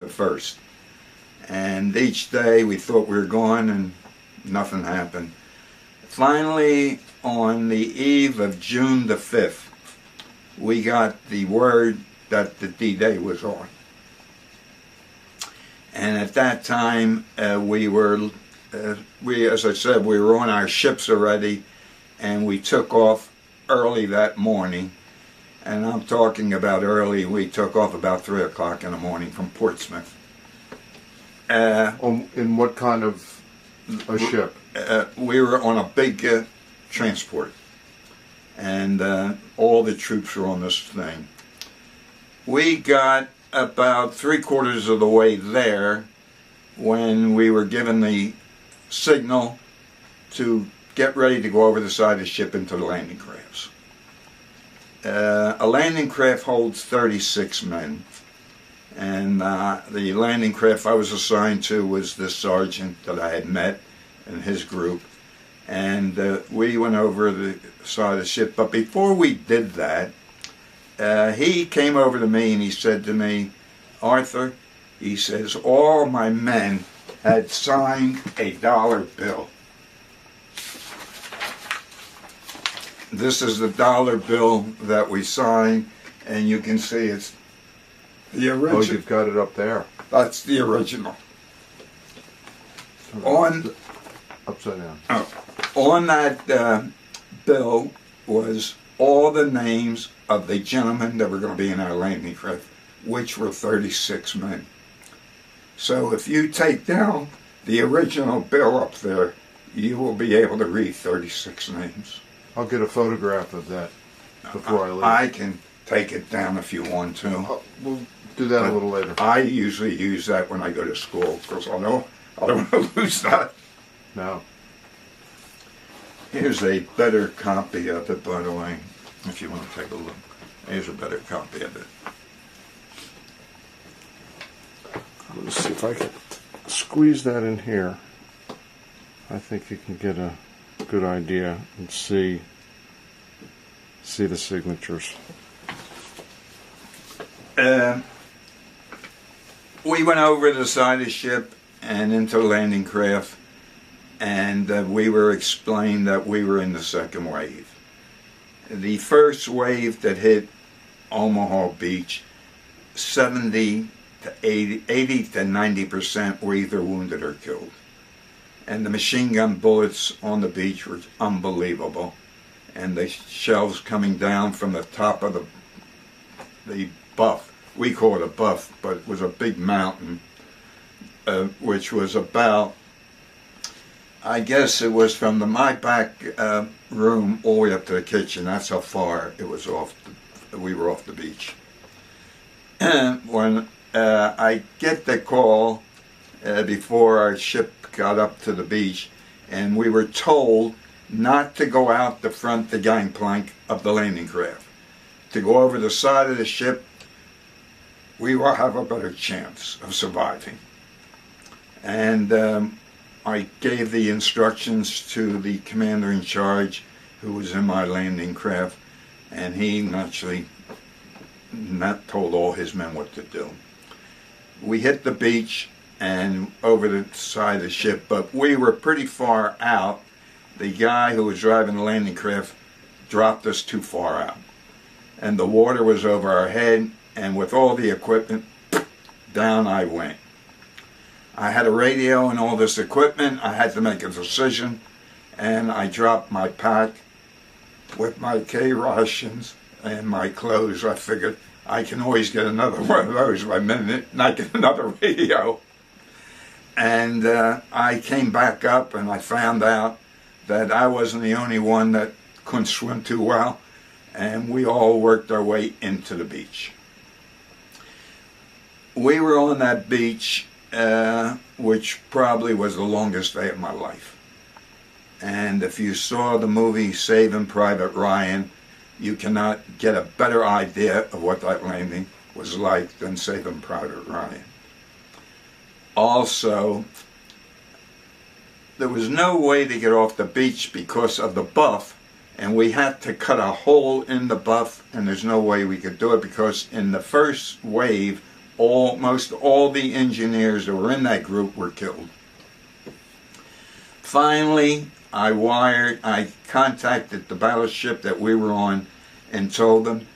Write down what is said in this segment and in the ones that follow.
1st. And each day we thought we were going and nothing happened. Finally, on the eve of June the 5th, we got the word that the D-Day was on. And at that time, as I said, we were on our ships already, and we took off early that morning. And I'm talking about early, we took off about 3 o'clock in the morning from Portsmouth. In what kind of a ship? We were on a big transport, and all the troops were on this thing. We got about 3/4 of the way there when we were given the signal to get ready to go over the side of the ship into the landing crafts. A landing craft holds 36 men, and the landing craft I was assigned to was this sergeant that I had met and his group, and we went over the side of the ship. But before we did that, he came over to me and he said to me, "Arthur," he says, "all my men had signed a dollar bill. This is the dollar bill that we signed, and you can see it's the original." Oh, you've got it up there. That's the original. Upside down. On that bill was all the names of the gentlemen that were going to be in our landing craft, which were 36 men. So if you take down the original bill up there, you will be able to read 36 names. I'll get a photograph of that before I leave. I can take it down if you want to. We'll do that a little later. I usually use that when I go to school, because I don't want to lose that. No. Here's a better copy of it, by the way, if you want to take a look. Here's a better copy of it. Let's see if I can squeeze that in here. I think you can get a good idea and see the signatures. We went over the side of the ship and into the landing craft, and we were explained that we were in the second wave. The first wave that hit Omaha Beach, 80 to 90% were either wounded or killed. And the machine gun bullets on the beach were unbelievable. And the shells coming down from the top of the buff, we call it a buff, but it was a big mountain, which was about, I guess it was from my back room all the way up to the kitchen. That's how far it was we were off the beach. When I get the call before our ship got up to the beach, and we were told not to go out the front, the gangplank of the landing craft. To go over the side of the ship, we will have a better chance of surviving. And I gave the instructions to the commander in charge, who was in my landing craft, and he naturally not told all his men what to do. We hit the beach and over the side of the ship, but we were pretty far out. The guy who was driving the landing craft dropped us too far out, and the water was over our head, and with all the equipment, down I went. I had a radio and all this equipment. I had to make a decision, and I dropped my pack with my K rations and my clothes. I figured I can always get another one of those by minute, and I get another radio. And I came back up, and I found out that I wasn't the only one that couldn't swim too well, and we all worked our way into the beach. We were on that beach, which probably was the longest day of my life. And if you saw the movie Saving Private Ryan, you cannot get a better idea of what that landing was like than Saving Private Ryan. Also, there was no way to get off the beach because of the buff, and we had to cut a hole in the buff, and there's no way we could do it because in the first wave, Almost all the engineers that were in that group were killed. Finally, I contacted the battleship that we were on and told them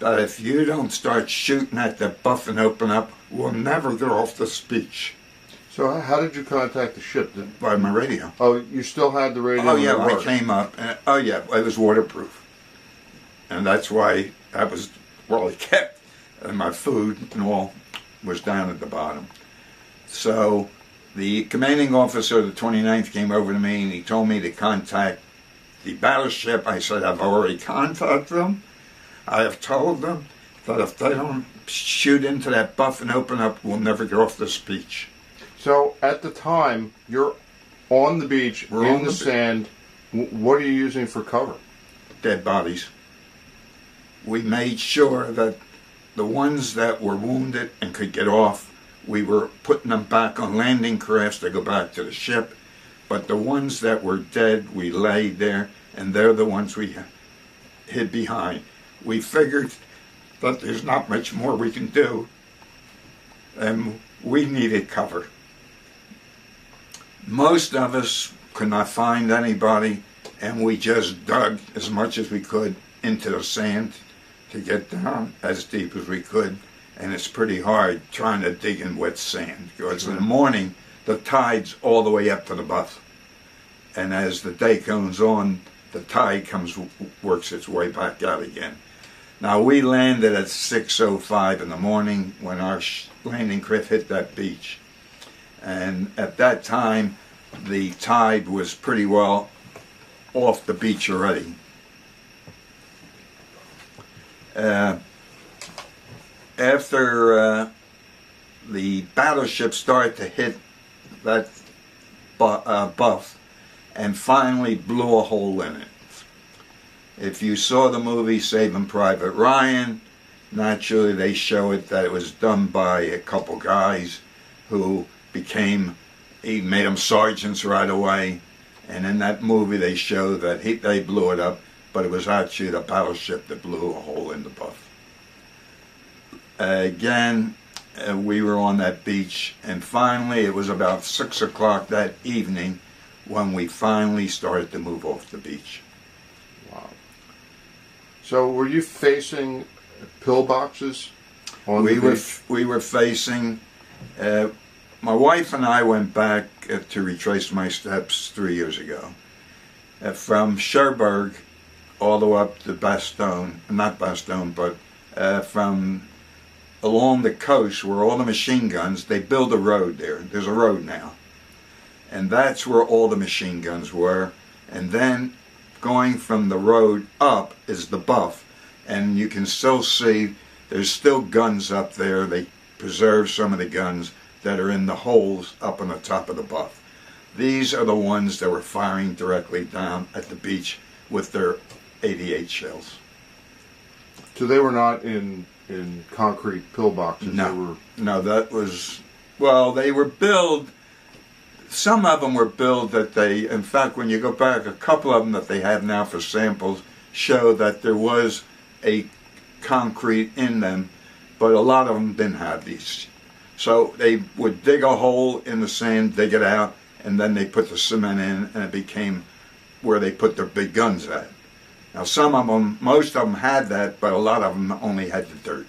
that if you don't start shooting at the buff and open up, we'll never get off this beach. So how did you contact the ship? By my radio. Oh, you still had the radio? Oh yeah, I came up, and oh yeah, it was waterproof. And that's why I was well kept, and my food and all was down at the bottom. So the commanding officer of the 29th came over to me and he told me to contact the battleship. I said, I've already contacted them. I have told them that if they don't shoot into that buff and open up, we'll never get off this beach. So at the time, you're on the beach, We're in on the sand. What are you using for cover? Dead bodies. We made sure that the ones that were wounded and could get off, we were putting them back on landing crafts to go back to the ship. But the ones that were dead, we laid there, and they're the ones we hid behind. We figured that there's not much more we can do, and we needed cover. Most of us could not find anybody, and we just dug as much as we could into the sand to get down as deep as we could. And it's pretty hard trying to dig in wet sand, because in the morning the tide's all the way up to the buff, and as the day comes on, the tide works its way back out again. Now we landed at 6:05 in the morning when our landing craft hit that beach, and at that time the tide was pretty well off the beach already. After the battleship started to hit that buff and finally blew a hole in it. If you saw the movie Saving Private Ryan, naturally they show it that it was done by a couple guys who he made them sergeants right away, and in that movie they show that they blew it up, but it was actually the battleship that blew a hole in the buff. Again, we were on that beach, and finally it was about 6 o'clock that evening when we finally started to move off the beach. Wow. So were you facing pillboxes on the beach? We were facing, my wife and I went back to retrace my steps 3 years ago. From Cherbourg all the way up to Bastogne, not Bastogne, but from along the coast where all the machine guns, they build a road there. There's a road now. And that's where all the machine guns were. And then going from the road up is the buff. And you can still see there's still guns up there. They preserve some of the guns that are in the holes up on the top of the buff. These are the ones that were firing directly down at the beach with their 88 shells. So they were not in concrete pillboxes? No, no, that was, well, they were built, some of them were built that in fact, when you go back, a couple of them that they have now for samples show that there was a concrete in them, but a lot of them didn't have these. So they would dig a hole in the sand, dig it out, and then they put the cement in, and it became where they put their big guns at. Now some of them, most of them had that, but a lot of them only had the dirt.